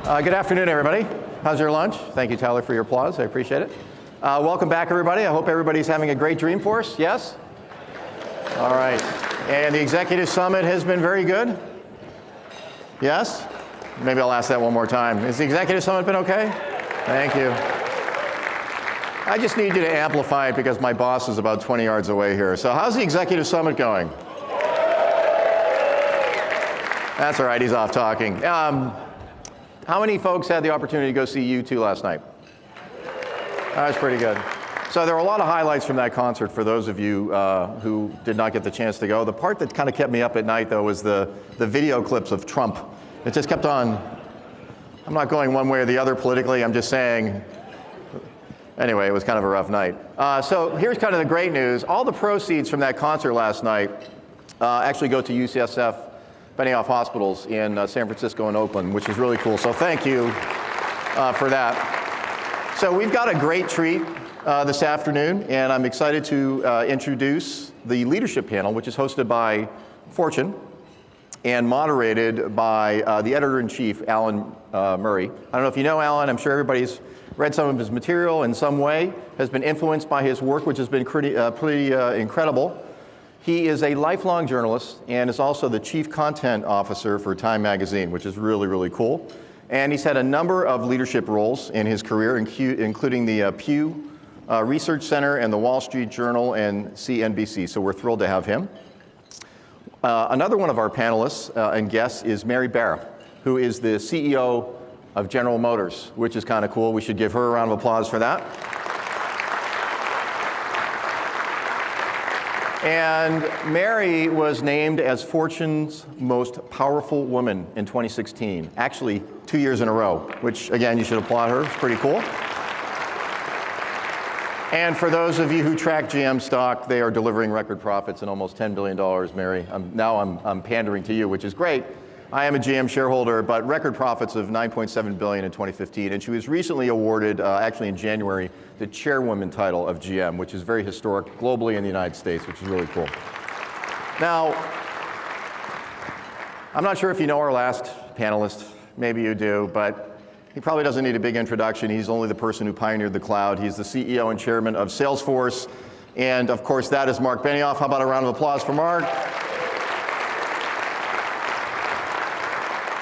Good afternoon, everybody. How's your lunch? Thank you, Tyler, for your applause. I appreciate it. Welcome back, everybody. I hope everybody's having a great Dreamforce. Yes? All right. And the Executive Summit has been very good? Yes? Maybe I'll ask that one more time. Has the Executive Summit been okay? Thank you. I just need you to amplify it because my boss is about 20 yards away here. So how's the Executive Summit going? That's all right, he's off talking. How many folks had the opportunity to go see U2 last night? That was pretty good. So there were a lot of highlights from that concert for those of you who did not get the chance to go. The part that kind of kept me up at night, though, was the video clips of Trump. It just kept on. I'm not going one way or the other politically, I'm just saying. Anyway, it was kind of a rough night. So here's kind of the great news. All the proceeds from that concert last night actually go to UCSF Benioff hospitals in San Francisco and Oakland, which is really cool. So thank you for that. So we've got a great treat this afternoon, and I'm excited to introduce the leadership panel, which is hosted by Fortune and moderated by the editor-in-chief, Alan Murray. I don't know if you know Alan. I'm sure everybody's read some of his material in some way, has been influenced by his work, which has been pretty incredible. He is a lifelong journalist and is also the chief content officer for Time Magazine, which is really, really cool. And he's had a number of leadership roles in his career, including the Pew Research Center and the Wall Street Journal and CNBC. So we're thrilled to have him. Another one of our panelists and guests is Mary Baer, who is the CEO of General Motors, which is kind of cool. We should give her a round of applause for that. And Mary was named as Fortune's most powerful woman in 2016, actually 2 years in a row, which again, you should applaud her, it's pretty cool. And for those of you who track GM stock, they are delivering record profits and almost $10 billion, Mary. Now I'm pandering to you, which is great. I am a GM shareholder, but record profits of $9.7 billion in 2015. And she was recently awarded, actually in January, the chairwoman title of GM, which is very historic globally in the United States, which is really cool. Now, I'm not sure if you know our last panelist. Maybe you do, but he probably doesn't need a big introduction. He's only the person who pioneered the cloud. He's the CEO and chairman of Salesforce. And of course, that is Marc Benioff. How about a round of applause for Marc?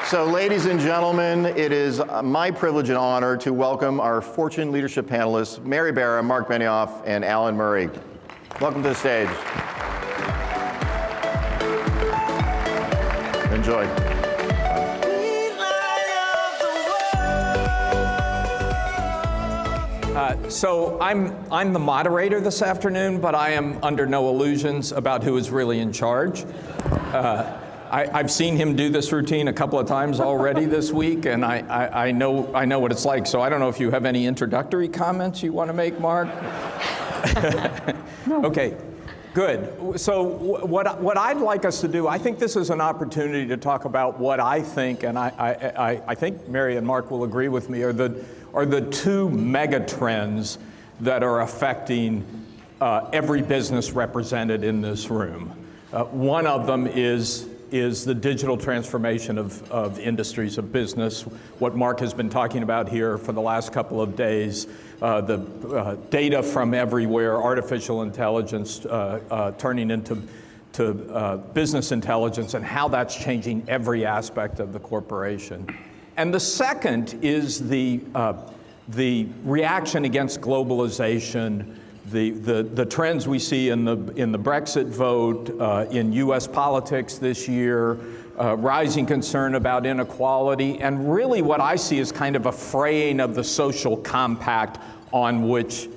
So ladies and gentlemen, it is my privilege and honor to welcome our Fortune leadership panelists, Mary Barra, Marc Benioff, and Alan Murray. Welcome to the stage. Enjoy. So I'm the moderator this afternoon, but I am under no illusions about who is really in charge. I've seen him do this routine a couple of times already this week, and I know what it's like. So I don't know if you have any introductory comments you want to make, Marc? No. Okay, good. So what I'd like us to do, I think this is an opportunity to talk about what I think, and I think Mary and Marc will agree with me, are the two mega trends that are affecting every business represented in this room. One of them is the digital transformation of industries of business, what Marc has been talking about here for the last couple of days, the data from everywhere, artificial intelligence turning into business intelligence, and how that's changing every aspect of the corporation. And the second is the reaction against globalization, the trends we see in the Brexit vote, in U.S. politics this year, rising concern about inequality, and really what I see is kind of a fraying of the social compact on which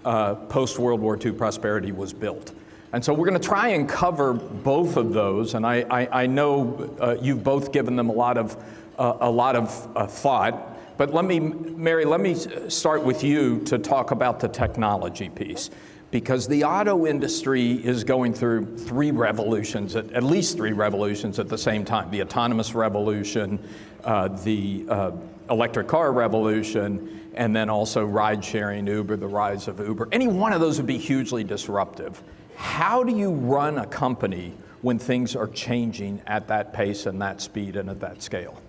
post-World War II prosperity was built. And so we're going to try and cover both of those, and I know you've both given them a lot of thought. But Mary, let me start with you to talk about the technology piece, because the auto industry is going through three revolutions, at least three revolutions at the same time: the autonomous revolution, the electric car revolution, and then also ride-sharing, Uber, the rise of Uber. Any one of those would be hugely disruptive. How do you run a company when things are changing at that pace and that speed and at that scale?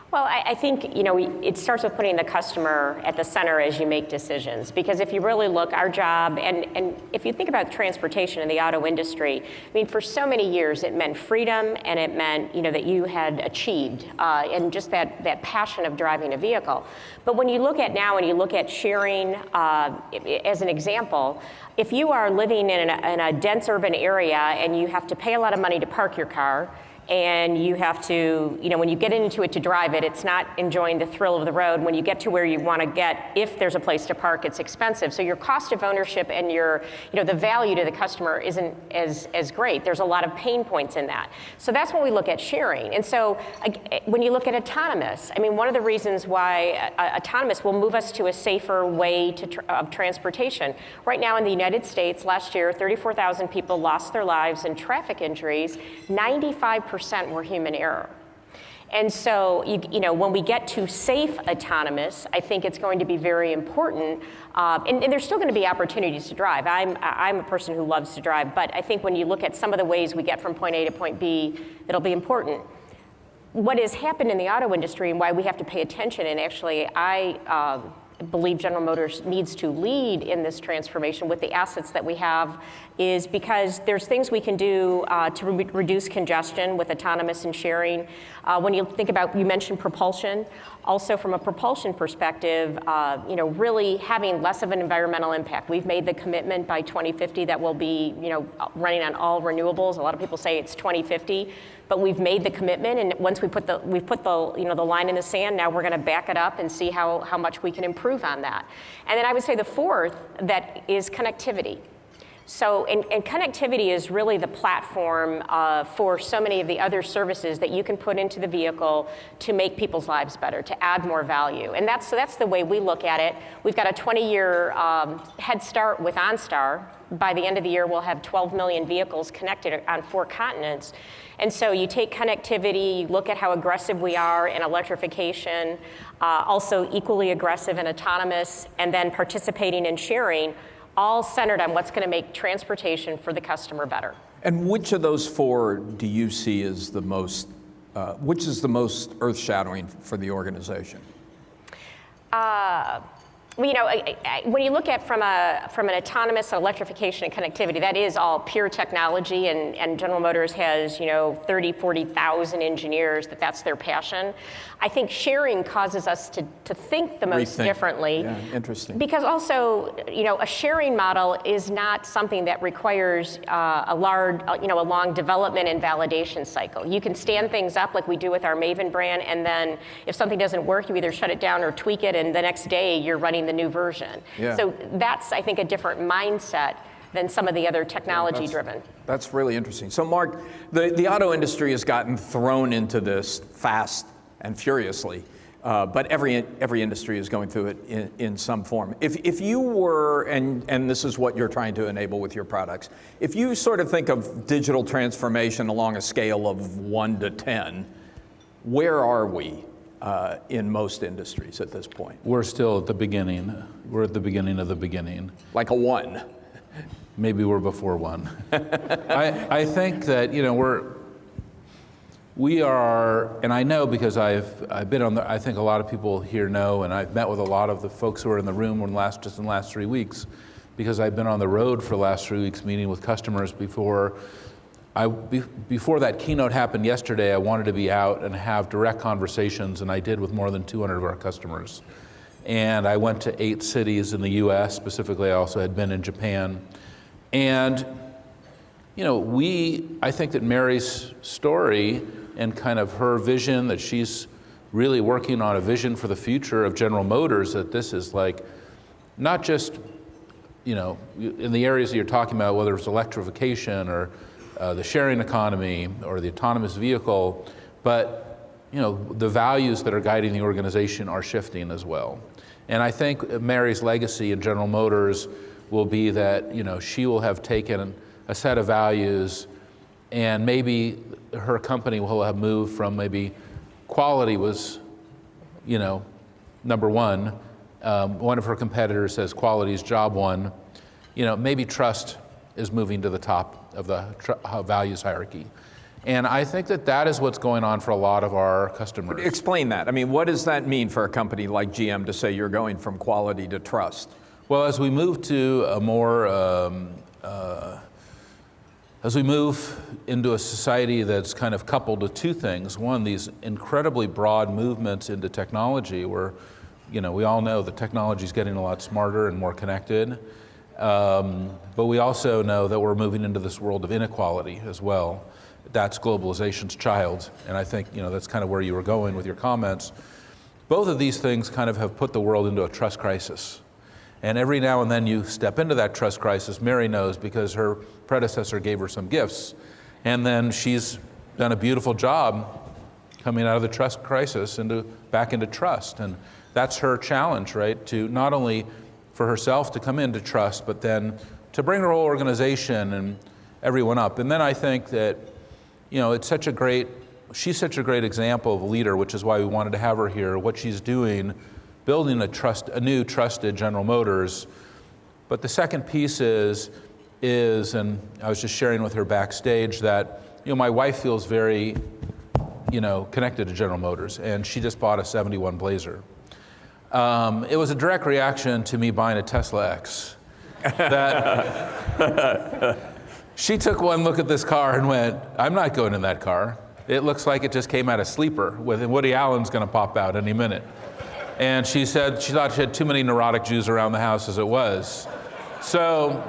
Well, I think, you know, it starts with putting the customer at the center as you make decisions. Because if you really look, our job, and if you think about transportation in the auto industry, I mean, for so many years it meant freedom, and it meant, you know, that you had achieved, and just that passion of driving a vehicle. But when you look at now, and you look at sharing, as an example, if you are living in a dense urban area and you have to pay a lot of money to park your car, and you have to, you know, when you get into it to drive it, it's not enjoying the thrill of the road. When you get to where you want to get, if there's a place to park, it's expensive. So your cost of ownership and your, you know, the value to the customer isn't as great. There's a lot of pain points in that. So that's when we look at sharing. And so when you look at autonomous, I mean, one of the reasons why autonomous will move us to a safer way of transportation. Right now in the United States, last year, 34,000 people lost their lives in traffic injuries. 95% were human error. And so, you know, when we get to safe autonomous, I think it's going to be very important. And there's still going to be opportunities to drive. I'm a person who loves to drive, but I think when you look at some of the ways we get from point A to point B, it'll be important. What has happened in the auto industry and why we have to pay attention, and actually I believe General Motors needs to lead in this transformation with the assets that we have, is because there's things we can do to reduce congestion with autonomous and sharing. When you think about, you mentioned propulsion, also from a propulsion perspective, you know, really having less of an environmental impact. We've made the commitment by 2050 that we'll be, you know, running on all renewables. A lot of people say it's 2050. But we've made the commitment, and once we've put the you know, the line in the sand, now we're going to back it up and see how much we can improve on that. And then I would say the fourth that is connectivity. So, and connectivity is really the platform for so many of the other services that you can put into the vehicle to make people's lives better, to add more value. And that's the way we look at it. We've got a 20-year head start with OnStar. By the end of the year, we'll have 12 million vehicles connected on 4 continents. And so you take connectivity, you look at how aggressive we are in electrification, also equally aggressive in autonomous, and then participating in sharing, all centered on what's going to make transportation for the customer better. And which of those 4 do you see as the most, which is the most earth-shattering for the organization? Well, you know, when you look at from an autonomous electrification and connectivity, that is all pure technology, and General Motors has, you know, 30, 40,000 engineers that's their passion. I think sharing causes us to think the most differently. Yeah, interesting. Because also, you know, a sharing model is not something that requires a long development and validation cycle. You can stand things up like we do with our Maven brand, and then if something doesn't work, you either shut it down or tweak it, and the next day you're running the new version. Yeah. So that's, I think, a different mindset than some of the other technology-driven. That's really interesting. So, Mark, the auto industry has gotten thrown into this fast and furiously, but every industry is going through it in some form. If you were, and this is what you're trying to enable with your products, if you sort of think of digital transformation along a scale of 1 to 10, where are we in most industries at this point? We're still at the beginning. We're at the beginning of the beginning. Like a 1. Maybe we're before 1. I think that, you know, we are, and I know because I've been on I think a lot of people here know, and I've met with a lot of the folks who are in the room just in the last 3 weeks, because I've been on the road for the last 3 weeks meeting with customers before that keynote happened yesterday. I wanted to be out and have direct conversations, and I did with more than 200 of our customers. And I went to 8 cities in the US, specifically I also had been in Japan. And, you know, I think that Mary's story and kind of her vision, that she's really working on a vision for the future of General Motors, that this is like, not just, you know, in the areas that you're talking about, whether it's electrification or the sharing economy or the autonomous vehicle, but, you know, the values that are guiding the organization are shifting as well. And I think Mary's legacy in General Motors will be that, you know, she will have taken a set of values, and maybe her company will have moved from maybe quality was, you know, number 1. One of her competitors says quality is job 1. You know, maybe trust is moving to the top of the values hierarchy. And I think that that is what's going on for a lot of our customers. Explain that. I mean, what does that mean for a company like GM to say you're going from quality to trust? Well, as we move to a more, as we move into a society that's kind of coupled to two things. One, these incredibly broad movements into technology where, you know, we all know that technology is getting a lot smarter and more connected. But we also know that we're moving into this world of inequality as well. That's globalization's child, and I think, you know, that's kind of where you were going with your comments. Both of these things kind of have put the world into a trust crisis. And every now and then you step into that trust crisis. Mary knows because her predecessor gave her some gifts, and then she's done a beautiful job coming out of the trust crisis back into trust. And that's her challenge, right? To not only for herself to come into trust, but then to bring her whole organization and everyone up. And then I think that, you know, she's such a great example of a leader, which is why we wanted to have her here, what she's doing, building a new trusted General Motors. But the second piece is, and I was just sharing with her backstage that, you know, my wife feels very, you know, connected to General Motors, and she just bought a 71 Blazer. It was a direct reaction to me buying a Tesla X. That she took one look at this car and went, I'm not going in that car. It looks like it just came out of Sleeper, with Woody Allen's going to pop out any minute. And she said she thought she had too many neurotic Jews around the house as it was. So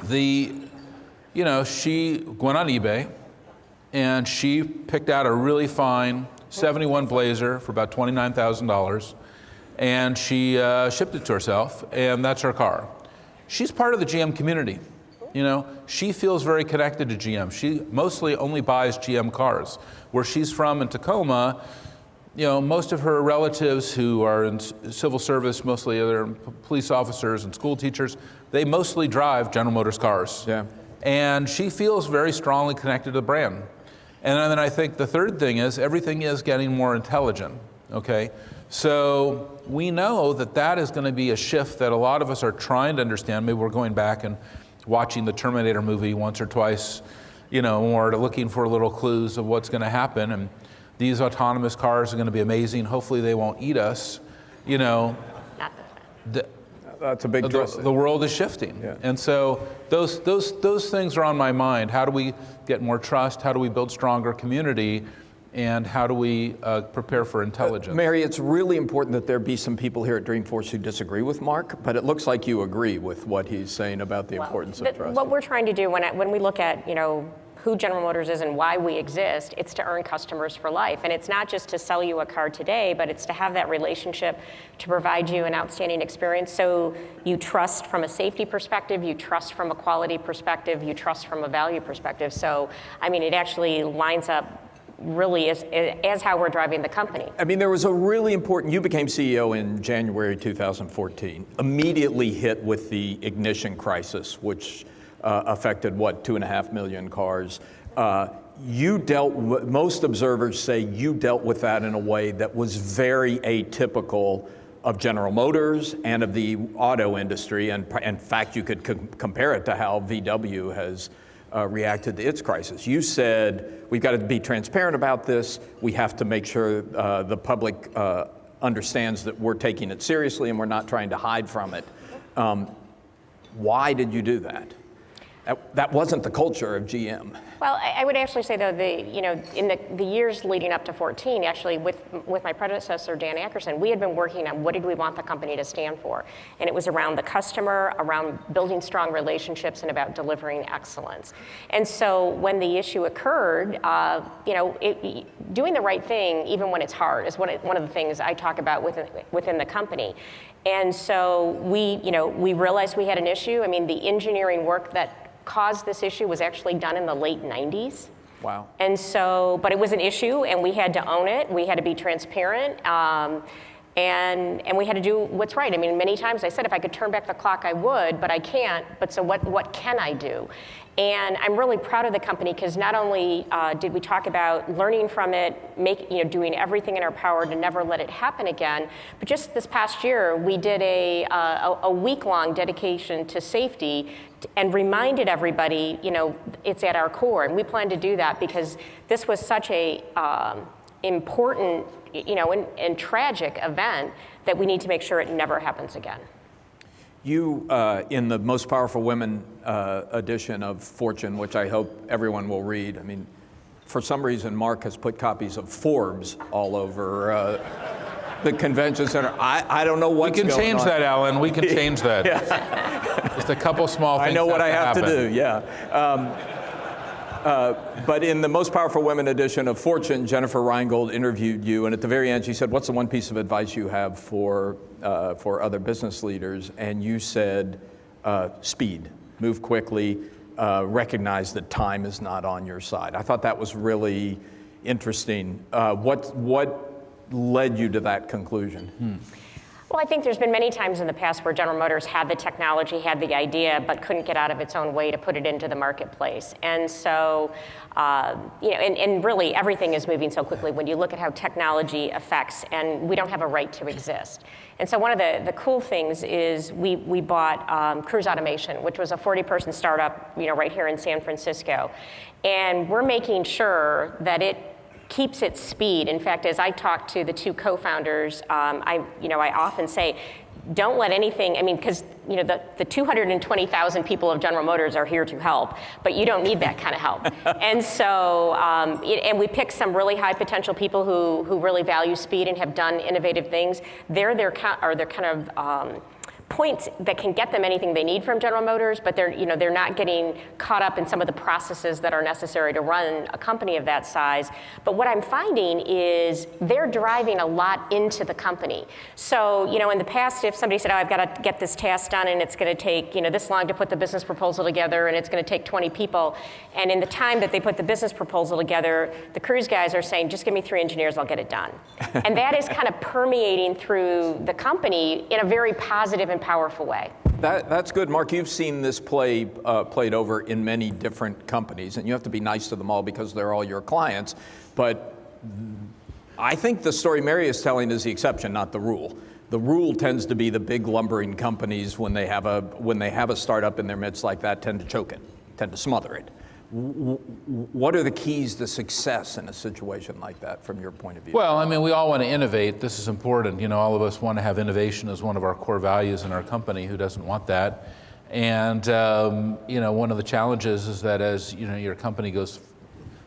she went on eBay and she picked out a really fine 71 Blazer for about $29,000, and she shipped it to herself, and that's her car. She's part of the GM community. You know, she feels very connected to GM. She mostly only buys GM cars. Where she's from in Tacoma, you know, most of her relatives who are in civil service, mostly other police officers and school teachers, they mostly drive General Motors cars. Yeah. And she feels very strongly connected to the brand. And then I think the third thing is everything is getting more intelligent, okay? So we know that that is going to be a shift that a lot of us are trying to understand. Maybe we're going back and watching the Terminator movie once or twice, you know, or looking for little clues of what's going to happen. And these autonomous cars are going to be amazing. Hopefully they won't eat us, you know. That's a big trust. The world is shifting. Yeah. And so those things are on my mind. How do we get more trust? How do we build stronger community? And how do we prepare for intelligence? Mary, it's really important that there be some people here at Dreamforce who disagree with Marc, but it looks like you agree with what he's saying about the importance of trust. What we're trying to do when we look at, you know, who General Motors is and why we exist, it's to earn customers for life. And it's not just to sell you a car today, but it's to have that relationship to provide you an outstanding experience. So you trust from a safety perspective, you trust from a quality perspective, you trust from a value perspective. So, I mean, it actually lines up really as how we're driving the company. I mean, there was a really important, you became CEO in January 2014, immediately hit with the ignition crisis, which affected, what, 2.5 million cars. Most observers say you dealt with that in a way that was very atypical of General Motors and of the auto industry. And in fact, you could compare it to how VW has reacted to its crisis. You said, we've got to be transparent about this. We have to make sure the public understands that we're taking it seriously and we're not trying to hide from it. Why did you do that? That wasn't the culture of GM. Well, I would actually say, though, in the years leading up to 14, actually, with my predecessor, Dan Ackerson, we had been working on what did we want the company to stand for. And it was around the customer, around building strong relationships, and about delivering excellence. And so when the issue occurred, doing the right thing, even when it's hard, is one of the things I talk about within the company. And so we realized we had an issue. I mean, the engineering work that caused this issue was actually done in the late 90s. Wow. And so, but it was an issue, and we had to own it. We had to be transparent. And we had to do what's right. I mean, many times I said if I could turn back the clock, I would, but I can't. But so what can I do? And I'm really proud of the company because not only did we talk about learning from it, doing everything in our power to never let it happen again, but just this past year we did a week-long dedication to safety and reminded everybody, it's at our core, and we plan to do that because this was such a important, and tragic event that we need to make sure it never happens again. You, in the Most Powerful Women edition of Fortune, which I hope everyone will read, I mean, for some reason, Marc has put copies of Forbes all over the convention center. I don't know what's going on. We can change that, Alan. We can change that. Just a couple small things. I know what I have happen. to do, yeah. But in the Most Powerful Women edition of Fortune, Jennifer Reingold interviewed you, and at the very end she said, what's the one piece of advice you have for other business leaders? And you said, speed, move quickly, recognize that time is not on your side. I thought that was really interesting. What led you to that conclusion? Well, I think there's been many times in the past where General Motors had the technology, had the idea, but couldn't get out of its own way to put it into the marketplace. And so, and really everything is moving so quickly when you look at how technology affects, and we don't have a right to exist. And so one of the cool things is we bought Cruise Automation, which was a 40-person startup, right here in San Francisco. And we're making sure that it keeps its speed. In fact, as I talk to the two co-founders, I often say, don't let anything, because the 220,000 people of General Motors are here to help, but you don't need that kind of help. And so, and we picked some really high potential people who really value speed and have done innovative things. They're kind of points that can get them anything they need from General Motors, but they're not getting caught up in some of the processes that are necessary to run a company of that size. But what I'm finding is they're driving a lot into the company. So, in the past, if somebody said, I've got to get this task done and it's going to take, this long to put the business proposal together and it's going to take 20 people, and in the time that they put the business proposal together, the Cruise guys are saying, just give me 3 engineers, I'll get it done. And that is kind of permeating through the company in a very positive and powerful way. That's good. Marc, you've seen this played over in many different companies, and you have to be nice to them all because they're all your clients. But I think the story Mary is telling is the exception, not the rule. The rule tends to be the big lumbering companies, when they have a startup in their midst like that, tend to choke it, tend to smother it. What are the keys to success in a situation like that from your point of view? Well, we all want to innovate. This is important. All of us want to have innovation as one of our core values in our company. Who doesn't want that? And, one of the challenges is that as, your company goes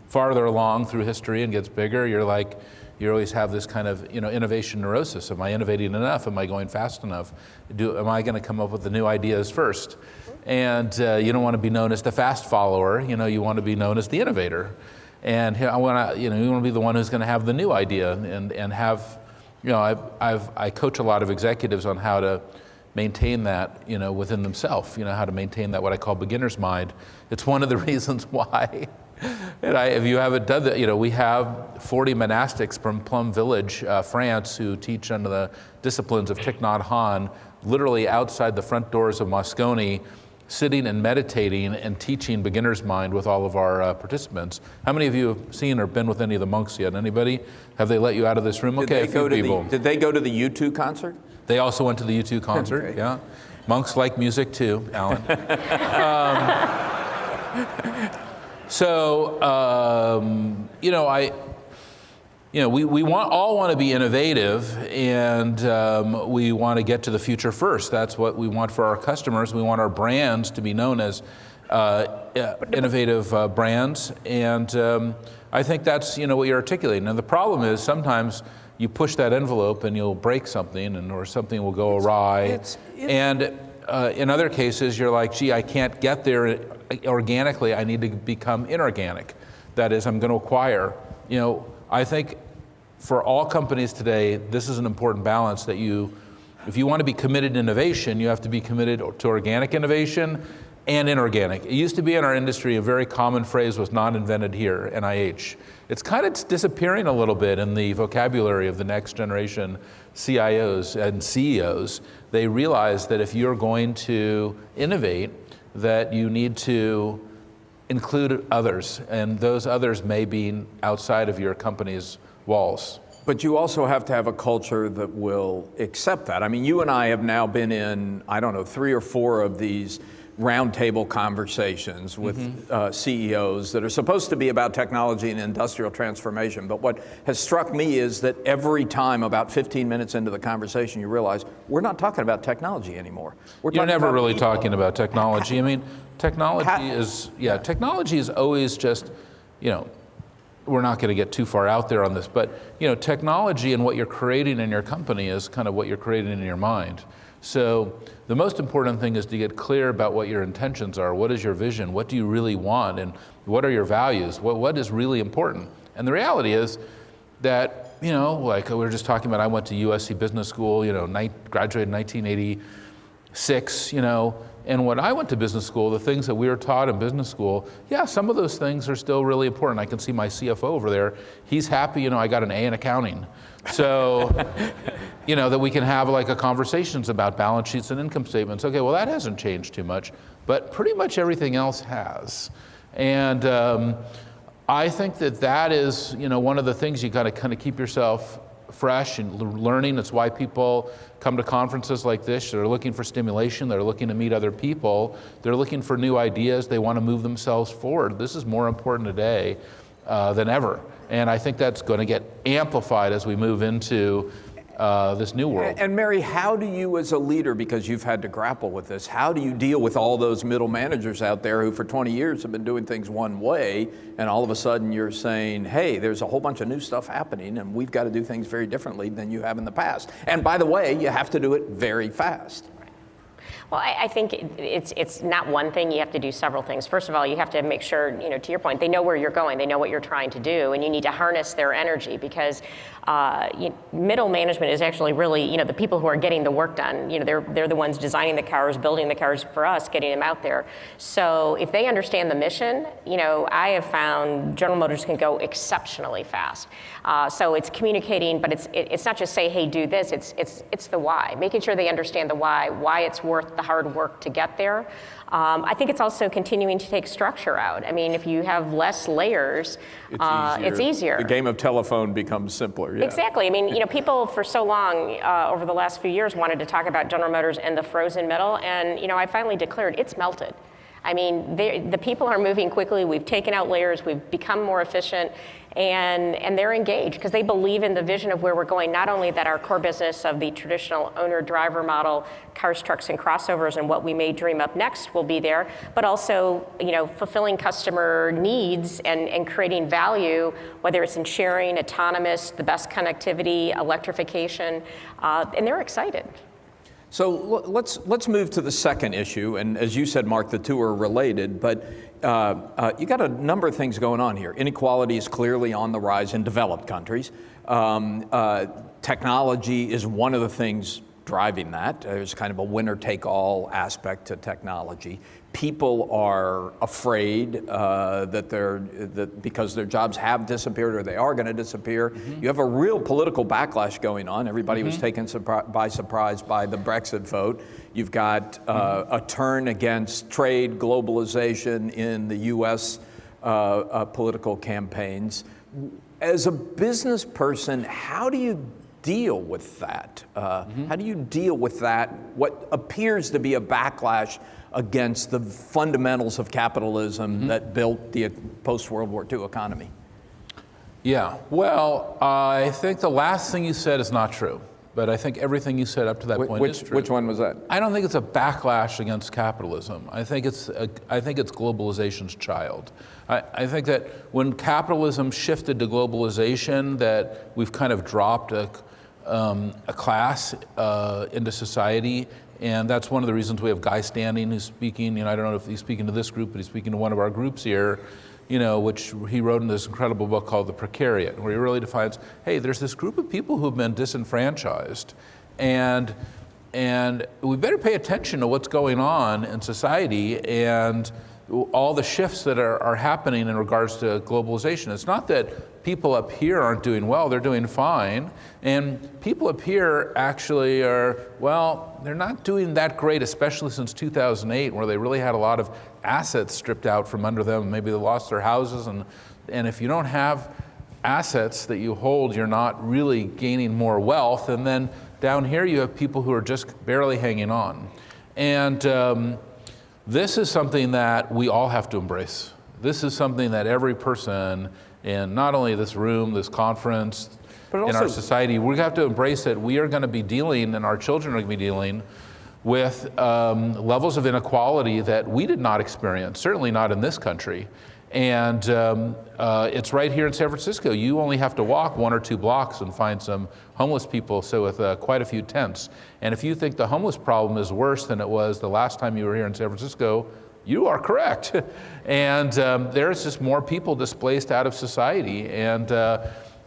farther along through history and gets bigger, you always have this kind of, innovation neurosis. Am I innovating enough? Am I going fast enough? Am I going to come up with the new ideas first? And you don't want to be known as the fast follower. You want to be known as the innovator. And you want to be the one who's going to have the new idea and have, I coach a lot of executives on how to maintain that, within themselves. How to maintain that what I call beginner's mind. It's one of the reasons why. If you haven't done that, we have 40 monastics from Plum Village, France, who teach under the disciplines of Thich Nhat Hanh, literally outside the front doors of Moscone, sitting and meditating and teaching beginner's mind with all of our participants. How many of you have seen or been with any of the monks yet? Anybody? Have they let you out of this room? Okay, a few people. Did they go to the U2 concert? They also went to the U2 concert, Okay. Yeah. Monks like music too, Alan. We all want to be innovative, and we want to get to the future first. That's what we want for our customers. We want our brands to be known as innovative brands, and I think that's what you're articulating. And the problem is sometimes you push that envelope and you'll break something, or something will go awry. And in other cases, you're like, gee, I can't get there organically. I need to become inorganic. That is, I'm going to acquire. I think for all companies today, this is an important balance that if you want to be committed to innovation, you have to be committed to organic innovation and inorganic. It used to be in our industry, a very common phrase was not invented here, NIH. It's kind of disappearing a little bit in the vocabulary of the next generation CIOs and CEOs. They realize that if you're going to innovate, that you need to include others, and those others may be outside of your company's walls. But you also have to have a culture that will accept that. I mean, you and I have now been in, I don't know, 3 or 4 of these roundtable conversations with CEOs that are supposed to be about technology and industrial transformation. But what has struck me is that every time, about 15 minutes into the conversation, you realize we're not talking about technology anymore. You're never really talking about technology. I mean, technology is always just, we're not going to get too far out there on this, but technology and what you're creating in your company is kind of what you're creating in your mind. So the most important thing is to get clear about what your intentions are. What is your vision? What do you really want? And what are your values? What is really important? And the reality is that, like we were just talking about, I went to USC Business School, graduated in 1986, and when I went to business school, the things that we were taught in business school, some of those things are still really important. I can see my CFO over there. He's happy, I got an A in accounting. So, that we can have like a conversations about balance sheets and income statements. Okay, well, that hasn't changed too much, but pretty much everything else has. And I think that is, one of the things you got to kind of keep yourself fresh and learning. That's why people come to conferences like this. They're looking for stimulation. They're looking to meet other people. They're looking for new ideas. They want to move themselves forward. This is more important today than ever. And I think that's going to get amplified as we move into this new world. And Mary, how do you as a leader, because you've had to grapple with this, how do you deal with all those middle managers out there who for 20 years have been doing things one way, and all of a sudden you're saying, hey, there's a whole bunch of new stuff happening and we've got to do things very differently than you have in the past. And by the way, you have to do it very fast. Well, I think it's not one thing. You have to do several things. First of all, you have to make sure, to your point, they know where you're going. They know what you're trying to do, and you need to harness their energy because middle management is actually really, the people who are getting the work done. They're the ones designing the cars, building the cars for us, getting them out there. So if they understand the mission, I have found General Motors can go exceptionally fast. So it's communicating, but it's not just say, hey, do this. It's the why, making sure they understand the why it's worth the hard work to get there. I think it's also continuing to take structure out. I mean, if you have less layers, it's easier. The game of telephone becomes simpler. Yeah. Exactly. I mean, people for so long over the last few years wanted to talk about General Motors and the frozen middle, and I finally declared it's melted. I mean, the people are moving quickly. We've taken out layers. We've become more efficient. And they're engaged because they believe in the vision of where we're going, not only that our core business of the traditional owner-driver model, cars, trucks, and crossovers, and what we may dream up next will be there, but also, fulfilling customer needs and creating value, whether it's in sharing, autonomous, the best connectivity, electrification, and they're excited. So let's move to the second issue, and as you said, Mark, the two are related, but you got a number of things going on here. Inequality is clearly on the rise in developed countries. Technology is one of the things driving that. There's kind of a winner-take-all aspect to technology. People are afraid that because their jobs have disappeared or they are going to disappear. Mm-hmm. You have a real political backlash going on. Everybody was taken by surprise by the Brexit vote. You've got a turn against trade, globalization in the U.S. Political campaigns. As a business person, how do you deal with that? How do you deal with that, what appears to be a backlash against the fundamentals of capitalism that built the post-World War II economy? Yeah, well, I think the last thing you said is not true, but I think everything you said up to that point is true. Which one was that? I don't think it's a backlash against capitalism. I think it's globalization's child. I think that when capitalism shifted to globalization, that we've kind of dropped a class into society. And that's one of the reasons we have Guy Standing who's speaking, I don't know if he's speaking to this group, but he's speaking to one of our groups here, which he wrote in this incredible book called The Precariat, where he really defines, hey, there's this group of people who've been disenfranchised, and And we better pay attention to what's going on in society and all the shifts that are happening in regards to globalization. It's not that people up here aren't doing well, they're doing fine. And people up here actually are, well, they're not doing that great, especially since 2008, where they really had a lot of assets stripped out from under them. Maybe they lost their houses. And if you don't have assets that you hold, you're not really gaining more wealth. And then down here, you have people who are just barely hanging on. And this is something that we all have to embrace. This is something that every person in not only this room, this conference, but also in our society, we have to embrace it. We are going to be dealing, and our children are going to be dealing with levels of inequality that we did not experience, certainly not in this country. And it's right here in San Francisco. You only have to walk 1 or 2 blocks and find some homeless people, so with quite a few tents. And if you think the homeless problem is worse than it was the last time you were here in San Francisco, you are correct. And there's just more people displaced out of society. And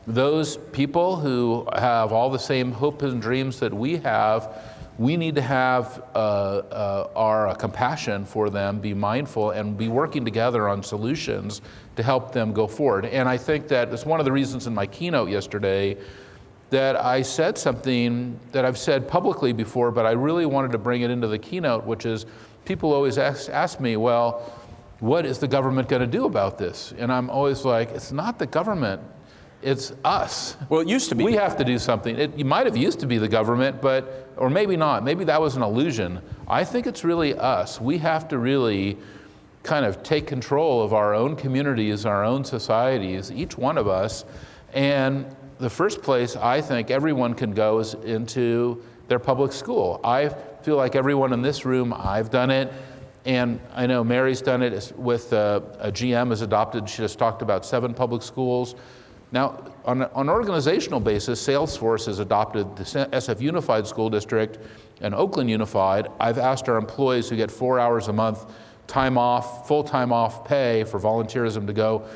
those people who have all the same hopes and dreams that we have, we need to have our compassion for them, be mindful, and be working together on solutions to help them go forward. And I think that it's one of the reasons in my keynote yesterday that I said something that I've said publicly before, but I really wanted to bring it into the keynote, which is people always ask me, well, what is the government going to do about this? And I'm always like, it's not the government. It's us. Well, it used to be. We have to do something. It might have used to be the government, or maybe not. Maybe that was an illusion. I think it's really us. We have to really kind of take control of our own communities, our own societies, each one of us. And the first place I think everyone can go is into their public school. I feel like everyone in this room, I've done it. And I know Mary's done it with a GM has adopted, she just talked about 7 public schools. Now, on an organizational basis, Salesforce has adopted the SF Unified School District and Oakland Unified. I've asked our employees who get 4 hours a month, time off, full time off pay for volunteerism to go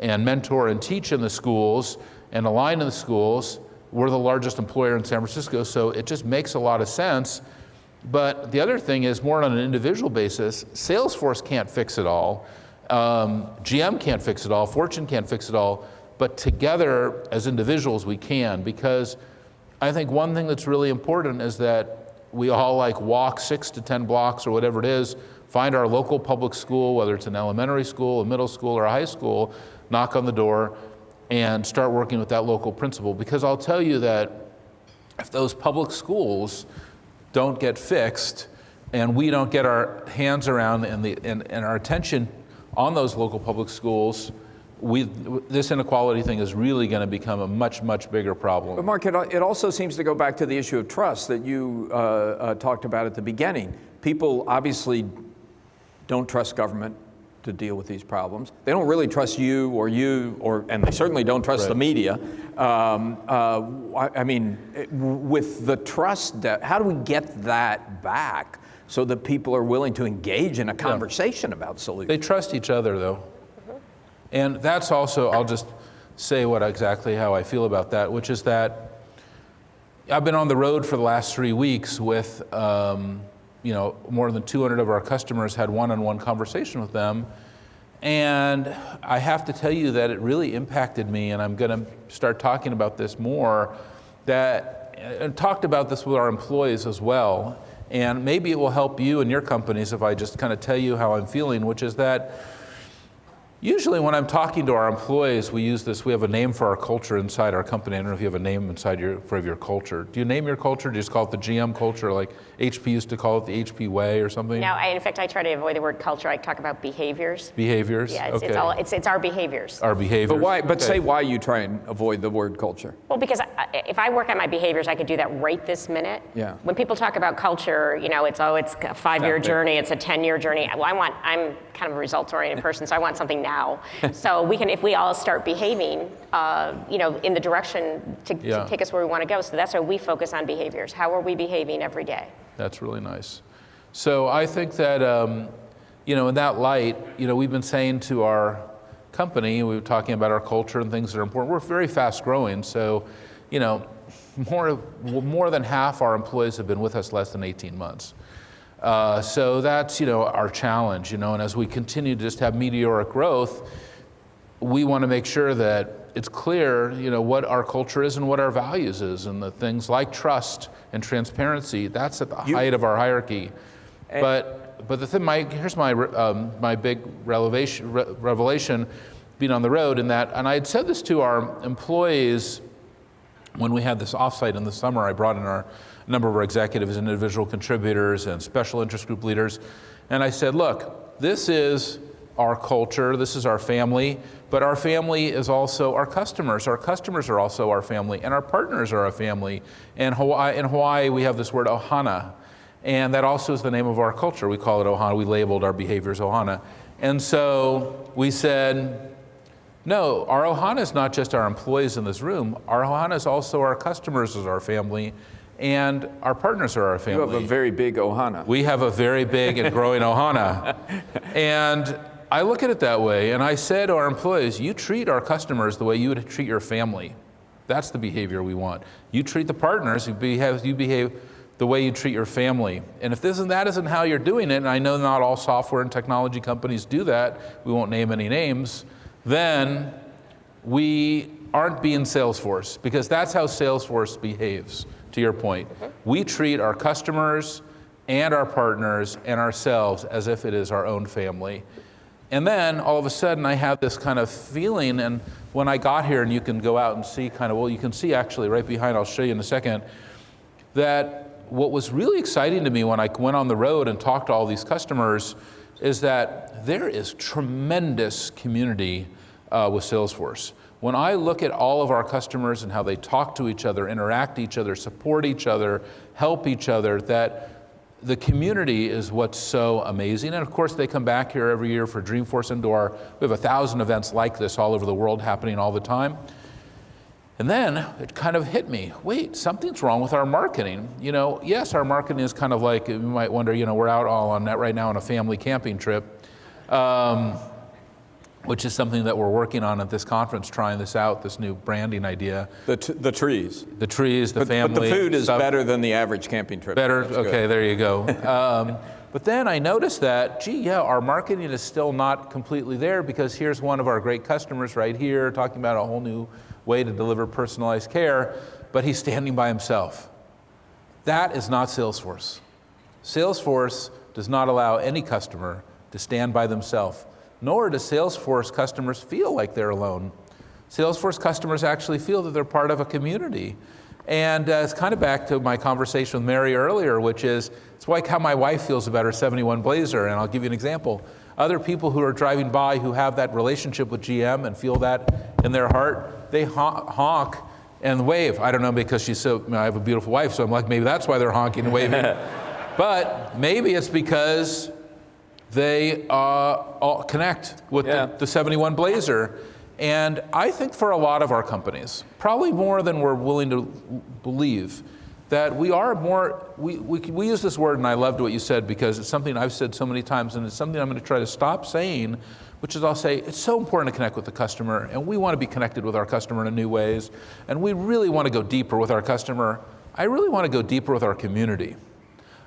and mentor and teach in the schools and align in the schools. We're the largest employer in San Francisco, so it just makes a lot of sense. But the other thing is more on an individual basis, Salesforce can't fix it all. GM can't fix it all. Fortune can't fix it all. But together as individuals we can, because I think one thing that's really important is that we all walk 6 to 10 blocks or whatever it is, find our local public school, whether it's an elementary school, a middle school, or a high school, knock on the door and start working with that local principal. Because I'll tell you that if those public schools don't get fixed and we don't get our hands around and our attention on those local public schools, this inequality thing is really going to become a much, much bigger problem. But Mark, it also seems to go back to the issue of trust that you talked about at the beginning. People obviously don't trust government to deal with these problems. They don't really trust you, and they certainly don't trust the media. I mean, with the trust debt, how do we get that back so that people are willing to engage in a conversation about solutions? They trust each other, though. And that's also, I'll just say exactly how I feel about that, which is that I've been on the road for the last 3 weeks with, more than 200 of our customers, had one-on-one conversation with them. And I have to tell you that it really impacted me, and I'm going to start talking about this more, and talked about this with our employees as well. And maybe it will help you and your companies if I just kind of tell you how I'm feeling, which is that usually when I'm talking to our employees, we have a name for our culture inside our company. I don't know if you have a name inside for your culture. Do you name your culture? Do you just call it the GM culture, like HP used to call it the HP way or something? No, in fact, I try to avoid the word culture. I talk about behaviors. Behaviors? Yeah, okay. It's our behaviors. Our behaviors. But say why you try and avoid the word culture. Well, because if I work on my behaviors, I could do that right this minute. Yeah. When people talk about culture, it's a 5-year journey, it's a 10-year journey. Well, I'm kind of a results-oriented person, so I want something now. So if we all start behaving, in the direction to take us where we want to go. So that's why we focus on behaviors. How are we behaving every day? That's really nice. So I think that, in that light, we've been saying to our company, we were talking about our culture and things that are important. We're very fast growing, so, more than half our employees have been with us less than 18 months. So that's, our challenge, and as we continue to just have meteoric growth, we want to make sure that it's clear, what our culture is and what our values is, and the things like trust and transparency, that's at the height of our hierarchy. But the thing, here's my big revelation being on the road, and I had said this to our employees when we had this offsite in the summer. I brought in a number of our executives, individual contributors, and special interest group leaders, and I said, look, this is our culture, this is our family, but our family is also our customers. Our customers are also our family, and our partners are our family. And in Hawaii, we have this word ohana, and that also is the name of our culture. We call it ohana. We labeled our behaviors ohana. And so we said, no, our ohana is not just our employees in this room. Our ohana is also our customers as our family, and our partners are our family. You have a very big ohana. We have a very big and growing ohana. And I look at it that way, and I said to our employees, you treat our customers the way you would treat your family. That's the behavior we want. You treat the partners, you behave the way you treat your family. And if that isn't how you're doing it, and I know not all software and technology companies do that, we won't name any names, then we aren't being Salesforce, because that's how Salesforce behaves, to your point. We treat our customers and our partners and ourselves as if it is our own family. And then all of a sudden I have this kind of feeling, and when I got here, and you can go out and see you can see actually right behind, I'll show you in a second, that what was really exciting to me when I went on the road and talked to all these customers is that there is tremendous community with Salesforce. When I look at all of our customers and how they talk to each other, interact with each other, support each other, help each other, that the community is what's so amazing. And of course, they come back here every year for Dreamforce Indoor. We have 1,000 events like this all over the world happening all the time. And then it kind of hit me, wait, something's wrong with our marketing. Yes, our marketing is kind of like, you might wonder, we're out all on that right now on a family camping trip, which is something that we're working on at this conference, trying this out, this new branding idea. The trees. The trees, the family. But the food is better than the average camping trip. Better, okay, there you go. But then I noticed that, our marketing is still not completely there, because here's one of our great customers right here talking about a whole new way to deliver personalized care, but he's standing by himself. That is not Salesforce. Salesforce does not allow any customer to stand by themselves, nor do Salesforce customers feel like they're alone. Salesforce customers actually feel that they're part of a community. And it's kind of back to my conversation with Mary earlier, which is, it's like how my wife feels about her 71 Blazer, and I'll give you an example. Other people who are driving by who have that relationship with GM and feel that in their heart, they honk and wave. I don't know, because I have a beautiful wife, so I'm like, maybe that's why they're honking and waving. But maybe it's because they all connect with the 71 Blazer. And I think for a lot of our companies, probably more than we're willing to believe, that we are more, we use this word, and I loved what you said, because it's something I've said so many times, and it's something I'm going to try to stop saying, which is I'll say, it's so important to connect with the customer, and we want to be connected with our customer in new ways, and we really want to go deeper with our customer. I really want to go deeper with our community.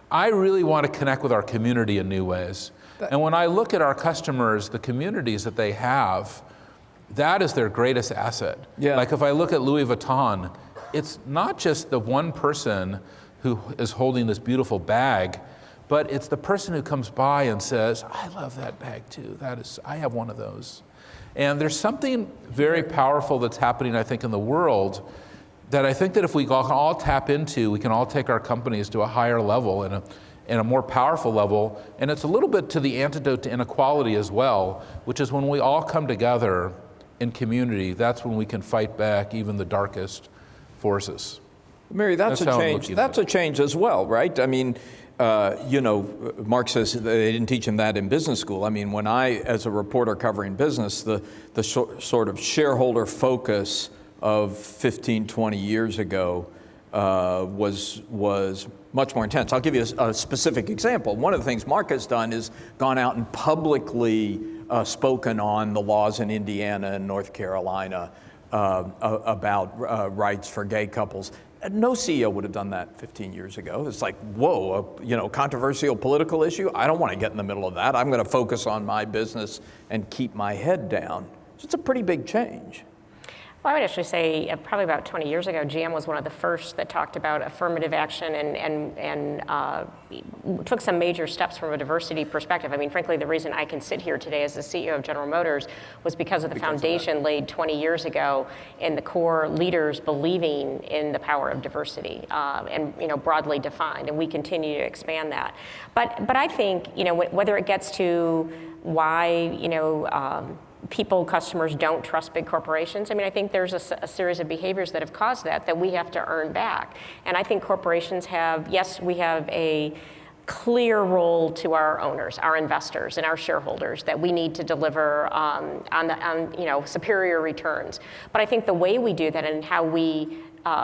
I really want to connect with our community in new ways. And when I look at our customers, the communities that they have, that is their greatest asset. Yeah. Like if I look at Louis Vuitton, it's not just the one person who is holding this beautiful bag, but it's the person who comes by and says, I love that bag too. I have one of those. And there's something very powerful that's happening, I think, in the world that I think that if we can all tap into, we can all take our companies to a higher level and a more powerful level. And it's a little bit to the antidote to inequality as well, which is when we all come together in community, that's when we can fight back even the darkest forces. Mary, that's a change. That's a change as well, right? I mean, Mark says they didn't teach him that in business school. I mean, when I, as a reporter covering business, the sort of shareholder focus of 15, 20 years ago was much more intense. I'll give you a specific example. One of the things Mark has done is gone out and publicly spoken on the laws in Indiana and North Carolina about rights for gay couples. No CEO would have done that 15 years ago. It's like, whoa, controversial political issue? I don't want to get in the middle of that. I'm going to focus on my business and keep my head down. So it's a pretty big change. Well, I would actually say probably about 20 years ago, GM was one of the first that talked about affirmative action and took some major steps from a diversity perspective. I mean, frankly, the reason I can sit here today as the CEO of General Motors was because of the foundation laid 20 years ago in the core leaders believing in the power of diversity and broadly defined, and we continue to expand that. But I think whether it gets to why customers don't trust big corporations. I mean, I think there's a series of behaviors that have caused that we have to earn back. And I think corporations we have a clear role to our owners, our investors, and our shareholders that we need to deliver on superior returns. But I think the way we do that and how we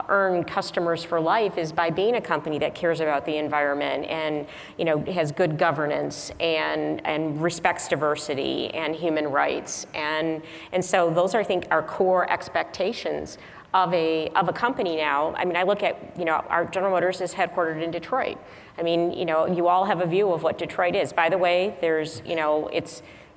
earn customers for life is by being a company that cares about the environment and has good governance and respects diversity and human rights and so those are, I think, our core expectations of a company now. I mean, I look at our General Motors is headquartered in Detroit. I mean, you all have a view of what Detroit is. By the way, there's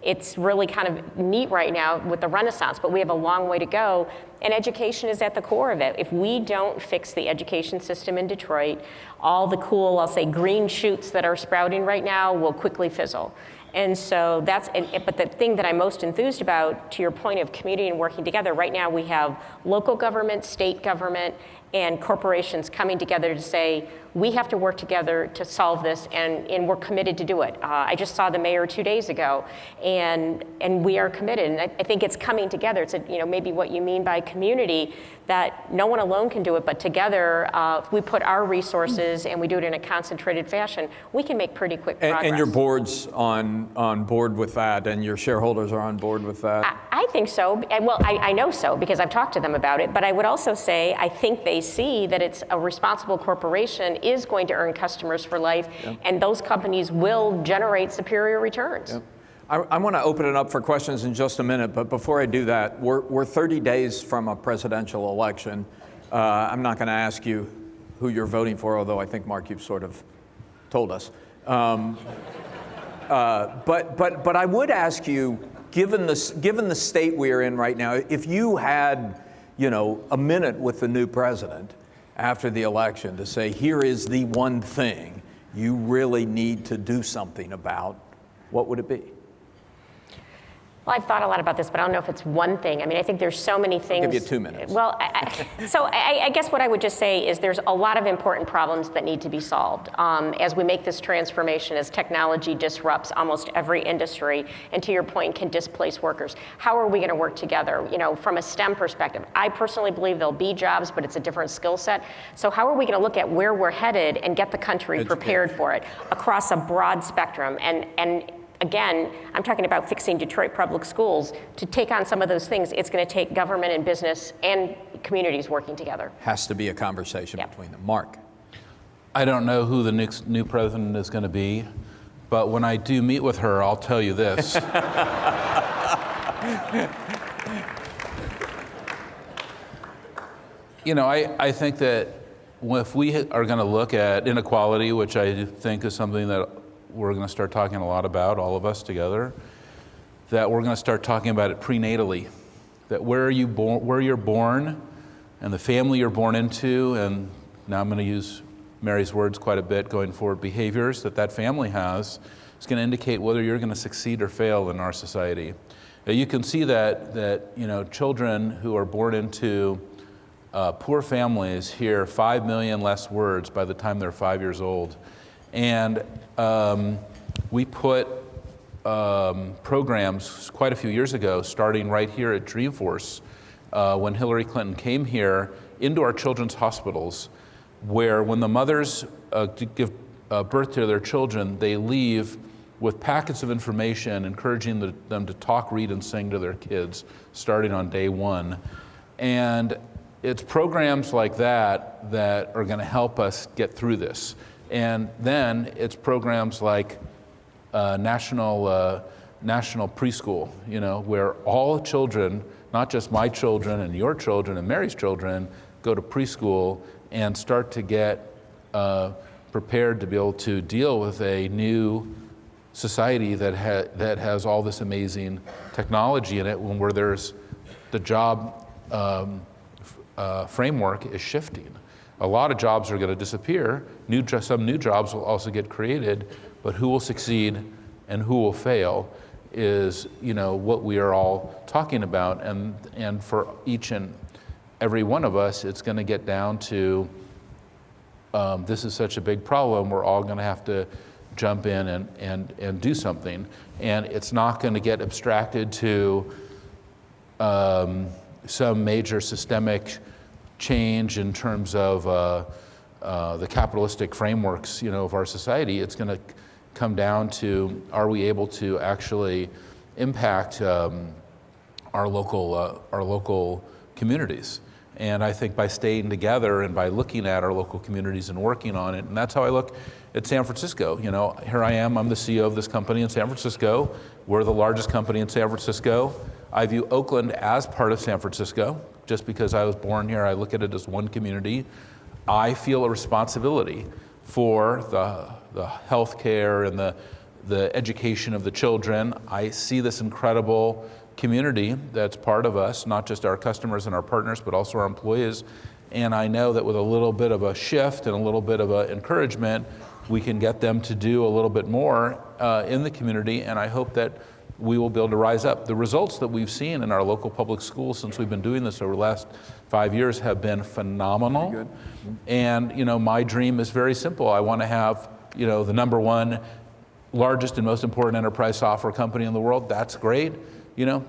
it's really kind of neat right now with the Renaissance, but we have a long way to go, and education is at the core of it. If we don't fix the education system in Detroit, all the cool, I'll say, green shoots that are sprouting right now will quickly fizzle. And so but the thing that I'm most enthused about, to your point of community and working together, right now we have local government, state government, and corporations coming together to say, we have to work together to solve this, and we're committed to do it. I just saw the mayor 2 days ago, and we are committed. And I think it's coming together. It's maybe what you mean by community, that no one alone can do it, but together, if we put our resources and we do it in a concentrated fashion, we can make pretty quick progress. And your board's on board with that, and your shareholders are on board with that? I think so. Well, I know so because I've talked to them about it, but I would also say I think they see that it's a responsible corporation is going to earn customers for life, and those companies will generate superior returns. Yep. I want to open it up for questions in just a minute, but before I do that, we're 30 days from a presidential election. I'm not going to ask you who you're voting for, although I think, Mark, you've sort of told us. But I would ask you, given the state we're in right now, if you had a minute with the new president after the election to say, here is the one thing you really need to do something about, what would it be? Well, I've thought a lot about this, but I don't know if it's one thing. I mean, I think there's so many things. I'll give you 2 minutes. Well, I guess what I would just say is there's a lot of important problems that need to be solved as we make this transformation, as technology disrupts almost every industry, and to your point, can displace workers. How are we going to work together? From a STEM perspective, I personally believe there'll be jobs, but it's a different skill set. So how are we going to look at where we're headed and get the country prepared for it across a broad spectrum? And again, I'm talking about fixing Detroit public schools. To take on some of those things, it's going to take government and business and communities working together. Has to be a conversation between them. Mark? I don't know who the next new president is going to be, but when I do meet with her, I'll tell you this. I think that if we are going to look at inequality, which I think is something that we're going to start talking a lot about, all of us together, that we're going to start talking about it prenatally, that where you're born and the family you're born into, and now I'm going to use Mary's words quite a bit going forward, behaviors that family has, is going to indicate whether you're going to succeed or fail in our society. You can see that children who are born into poor families hear 5 million less words by the time they're 5 years old. And we put programs quite a few years ago, starting right here at Dreamforce, when Hillary Clinton came here, into our children's hospitals, where when the mothers give birth to their children, they leave with packets of information encouraging them to talk, read, and sing to their kids, starting on day one. And it's programs like that are going to help us get through this. And then it's programs like national preschool, where all children, not just my children and your children and Mary's children, go to preschool and start to get prepared to be able to deal with a new society that has all this amazing technology in it, where there's the job framework is shifting. A lot of jobs are going to disappear. Some new jobs will also get created, but who will succeed and who will fail is, what we are all talking about. And for each and every one of us, it's going to get down to this is such a big problem. We're all going to have to jump in and do something. And it's not going to get abstracted to some major systemic change in terms of the capitalistic frameworks, of our society. It's going to come down to, are we able to actually impact our local communities? And I think by staying together and by looking at our local communities and working on it, and that's how I look at San Francisco. Here I am, I'm the CEO of this company in San Francisco. We're the largest company in San Francisco. I view Oakland as part of San Francisco. Just because I was born here, I look at it as one community. I feel a responsibility for the health care and the education of the children. I see this incredible community that's part of us, not just our customers and our partners, but also our employees. And I know that with a little bit of a shift and a little bit of encouragement, we can get them to do a little bit more in the community, and I hope that we will be able to rise up. The results that we've seen in our local public schools since we've been doing this over the last 5 years have been phenomenal. Good. And my dream is very simple. I want to have the #1 largest and most important enterprise software company in the world. That's great,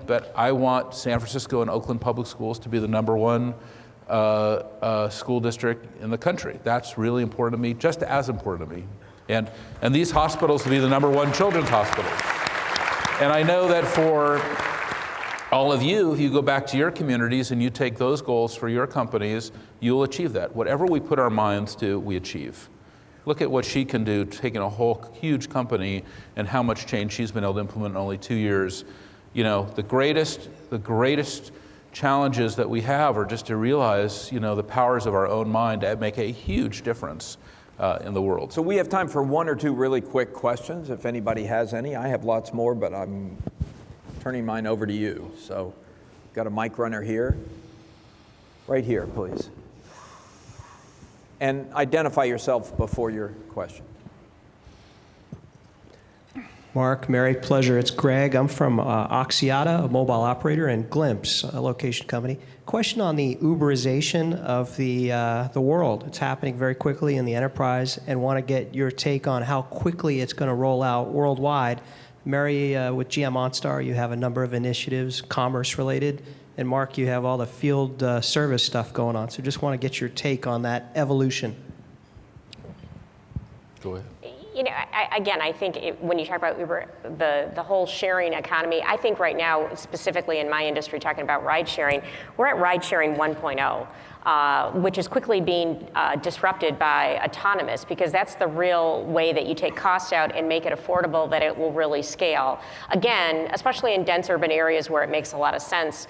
but I want San Francisco and Oakland public schools to be the #1 school district in the country. That's really important to me, just as important to me. And these hospitals to be the #1 children's hospitals. And I know that for all of you, if you go back to your communities and you take those goals for your companies, you'll achieve that. Whatever we put our minds to, we achieve. Look at what she can do, taking a whole huge company and how much change she's been able to implement in only 2 years. The greatest challenges that we have are just to realize, the powers of our own mind that make a huge difference in the world. So we have time for one or two really quick questions, if anybody has any. I have lots more, but I'm turning mine over to you. So, got a mic runner here. Right here, please. And identify yourself before your question. Mark, Mary, pleasure. It's Greg. I'm from Oxiata, a mobile operator, and Glimpse, a location company. Question on the Uberization of the world. It's happening very quickly in the enterprise, and want to get your take on how quickly it's going to roll out worldwide. Mary, with GM OnStar, you have a number of initiatives, commerce-related, and Mark, you have all the field service stuff going on. So just want to get your take on that evolution. Go ahead. I think when you talk about Uber, the whole sharing economy, I think right now, specifically in my industry, talking about ride sharing, we're at ride sharing 1.0, which is quickly being disrupted by autonomous, because that's the real way that you take costs out and make it affordable, that it will really scale. Again, especially in dense urban areas where it makes a lot of sense,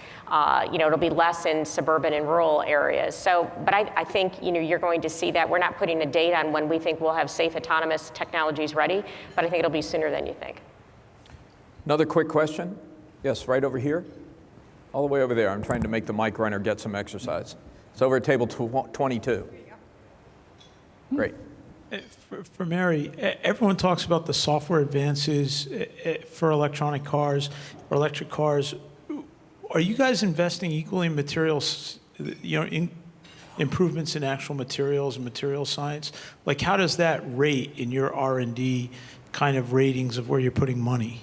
it'll be less in suburban and rural areas. So, but I think you're going to see that. We're not putting a date on when we think we'll have safe autonomous technologies ready, but I think it'll be sooner than you think. Another quick question? Yes, right over here. All the way over there. I'm trying to make the mic runner get some exercise. It's over at table 22. Great. For Mary, everyone talks about the software advances for electronic cars or electric cars. Are you guys investing equally in materials, in improvements in actual materials and material science? Like, how does that rate in your R&D kind of ratings of where you're putting money?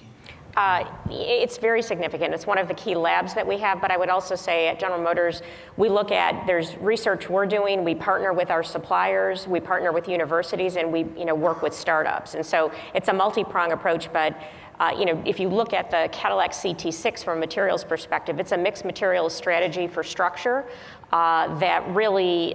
It's very significant. It's one of the key labs that we have, but I would also say at General Motors, we look at, there's research we're doing, we partner with our suppliers, we partner with universities, and we work with startups. And so it's a multi-pronged approach, but if you look at the Cadillac CT6 from a materials perspective, it's a mixed materials strategy for structure that really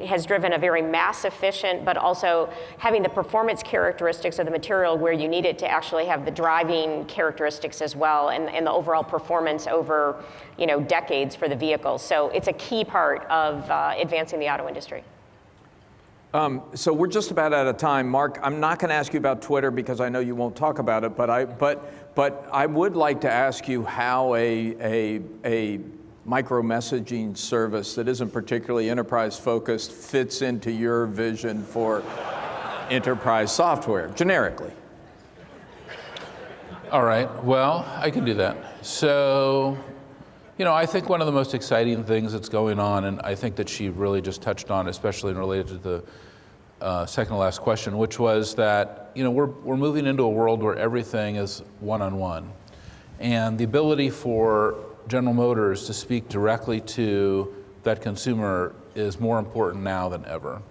has driven a very mass efficient, but also having the performance characteristics of the material where you need it to actually have the driving characteristics as well, and the overall performance over decades for the vehicle. So it's a key part of advancing the auto industry. So we're just about out of time. Mark, I'm not going to ask you about Twitter because I know you won't talk about it, but I would like to ask you how a micro messaging service that isn't particularly enterprise focused fits into your vision for enterprise software, generically. All right, well, I can do that. So, I think one of the most exciting things that's going on, and I think that she really just touched on, especially related to the second to last question, which was that, we're moving into a world where everything is one-on-one. And the ability for General Motors to speak directly to that consumer is more important now than ever.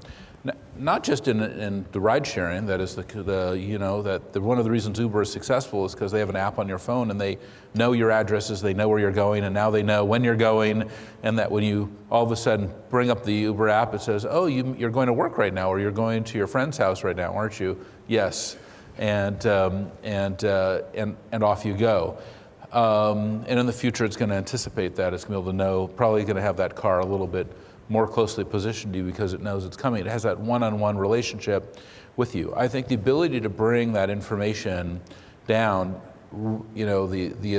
Not just in the ride sharing, that is one of the reasons Uber is successful is because they have an app on your phone and they know your addresses, they know where you're going, and now they know when you're going, and that when you all of a sudden bring up the Uber app, it says, oh, you're going to work right now, or you're going to your friend's house right now, aren't you? Yes, and off you go. And in the future, it's going to anticipate that. It's going to be able to know, probably going to have that car a little bit more closely positioned to you because it knows it's coming. It has that one-on-one relationship with you. I think the ability to bring that information down, the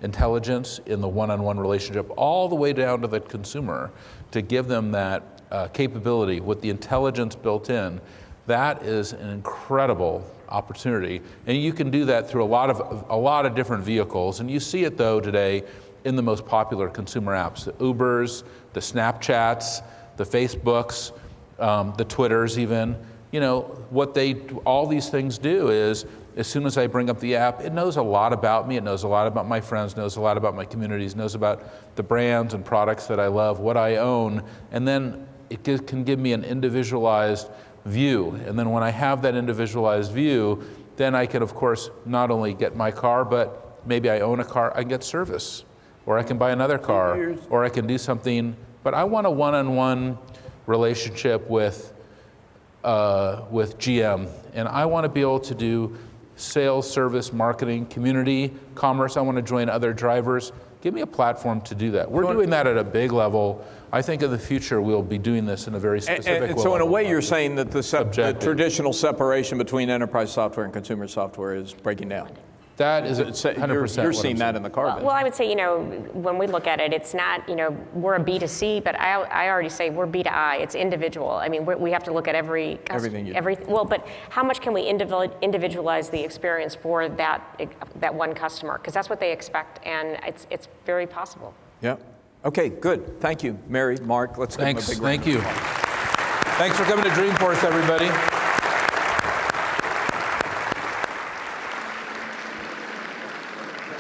intelligence in the one-on-one relationship, all the way down to the consumer, to give them that capability with the intelligence built in, that is an incredible opportunity. And you can do that through a lot of different vehicles. And you see it though today in the most popular consumer apps, the Ubers, the Snapchats, the Facebooks, the Twitters even. All these things do is, as soon as I bring up the app, it knows a lot about me, it knows a lot about my friends, knows a lot about my communities, knows about the brands and products that I love, what I own, and then it can give me an individualized view. And then when I have that individualized view, then I can, of course, not only get my car, but maybe I own a car, I can get service. Or I can buy another car, or I can do something. But I want a one-on-one relationship with GM, and I want to be able to do sales, service, marketing, community, commerce. I want to join other drivers. Give me a platform to do that. We're doing that at a big level. I think in the future we'll be doing this in a very specific way. So in a way you're saying that the traditional separation between enterprise software and consumer software is breaking down. That is 100%. You're seeing that in the car. Well, I would say, when we look at it, it's not, we're a B2C, but I already say we're B2I. It's individual. I mean, we have to look at everything. Well, but how much can we individualize the experience for that one customer? Because that's what they expect, and it's very possible. Yeah. Okay. Good. Thank you, Mary, Mark. Let's give them a big round. Thank you. Thanks for coming to Dreamforce, everybody.